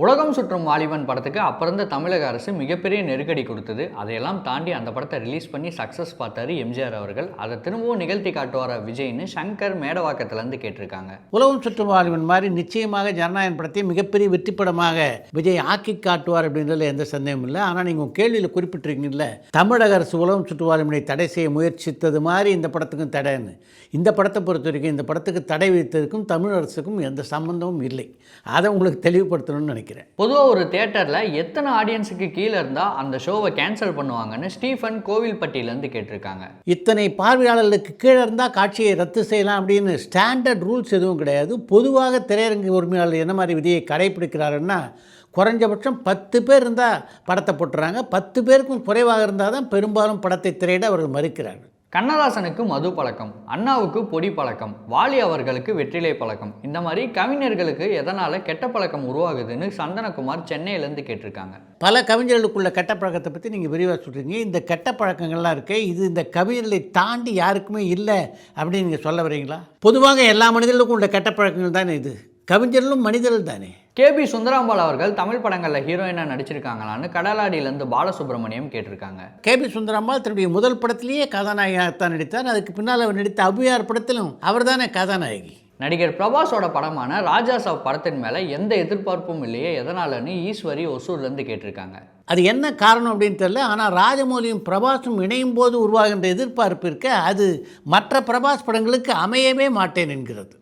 உலகம் சுற்றும் வாலிபன் படத்துக்கு அப்பிறந்த தமிழக அரசு மிகப்பெரிய நெருக்கடி கொடுத்தது. அதையெல்லாம் தாண்டி அந்த படத்தை ரிலீஸ் பண்ணி சக்ஸஸ் பார்த்தாரு எம்ஜிஆர் அவர்கள். அதை திரும்பவும் நிகழ்த்தி காட்டுவார விஜய்னு சங்கர் மேடவாக்கத்திலேருந்து கேட்டிருக்காங்க. உலகம் சுற்றும் வாலிபன் மாதிரி நிச்சயமாக ஜனநாயகன் படத்தை மிகப்பெரிய வெற்றி படமாக விஜய் ஆக்கி காட்டுவார் அப்படின்றதுல எந்த சந்தேகமும் இல்லை. ஆனால் நீங்கள் கேள்வியில் குறிப்பிட்டிருக்கீங்கல்ல, தமிழக அரசு உலகம் சுற்றும் வாலிபனை தடை செய்ய முயற்சித்தது மாதிரி இந்த படத்துக்கும் தடைன்னு. இந்த படத்தை பொறுத்த வரைக்கும் இந்த படத்துக்கு தடை வைத்ததுக்கும் தமிழ் அரசுக்கும் எந்த சம்பந்தமும் இல்லை. அதை உங்களுக்கு தெளிவுபடுத்தணும்னு நினைக்கிறேன். பொதுவாக ஒரு தியேட்டரில் எத்தனை ஆடியன்ஸுக்கு கீழே இருந்தால் அந்த ஷோவை கேன்சல் பண்ணுவாங்கன்னு ஸ்டீஃபன் கோவில்பட்டியிலேருந்து கேட்டிருக்காங்க. இத்தனை பார்வையாளர்களுக்கு கீழே இருந்தால் காட்சியை ரத்து செய்யலாம் அப்படின்னு ஸ்டாண்டர்ட் ரூல்ஸ் எதுவும் கிடையாது. பொதுவாக திரையரங்கு உரிமையாளர் என்ன மாதிரி விதியை கடைப்பிடிக்கிறாருன்னா, குறைஞ்சபட்சம் 10 பேர் இருந்தால் படத்தை போட்டுறாங்க. 10 பேருக்கும் குறைவாக இருந்தால் தான் பெரும்பாலும் படத்தை திரையிட அவர்கள் மறுக்கிறார்கள். கண்ணதாசனுக்கு மது பழக்கம், அண்ணாவுக்கு பொடி பழக்கம், வாலி அவர்களுக்கு வெற்றிலை பழக்கம், இந்த மாதிரி கவிஞர்களுக்கு எதனால் கெட்ட பழக்கம் உருவாகுதுன்னு சந்தனகுமார் சென்னையிலேருந்து கேட்டிருக்காங்க. பல கவிஞர்களுக்குள்ள கெட்ட பழக்கத்தை பற்றி நீங்கள் விரிவாக சொல்கிறீங்க. இந்த கெட்ட பழக்கங்கள்லாம் இருக்கு, இது இந்த கவிஞர்களை தாண்டி யாருக்குமே இல்லை அப்படின்னு நீங்கள் சொல்ல வரீங்களா? பொதுவாக எல்லா மனிதர்களுக்கும் உள்ள கெட்ட பழக்கங்கள் தானே இது. கவிஞர்களும் மனிதர்கள் தானே. கேபி சுந்தராம்பாள் அவர்கள் தமிழ் படங்களில் ஹீரோயினாக நடிச்சிருக்காங்களான்னு கடலாடியிலேருந்து பாலசுப்ரமணியம் கேட்டிருக்காங்க. கேபி சுந்தராம்பாள் தன்னுடைய முதல் படத்திலேயே கதாநாயகத்தான் நடித்தார். அதுக்கு பின்னால் அவர் நடித்த அவ்வையார் படத்திலும் அவர் தானே கதாநாயகி. நடிகர் பிரபாஸோட படமான ராஜா சாப் படத்தின் மேலே எந்த எதிர்பார்ப்பும் இல்லையே, எதனாலன்னு ஈஸ்வரி ஒசூர்லேருந்து கேட்டிருக்காங்க. அது என்ன காரணம் அப்படின்னு தெரியல. ஆனால் ராஜமௌலியும் பிரபாஸும் இணையும் போது உருவாகின்ற எதிர்பார்ப்பு இருக்க, அது மற்ற பிரபாஸ் படங்களுக்கு அமையவே மாட்டேன் என்கிறது.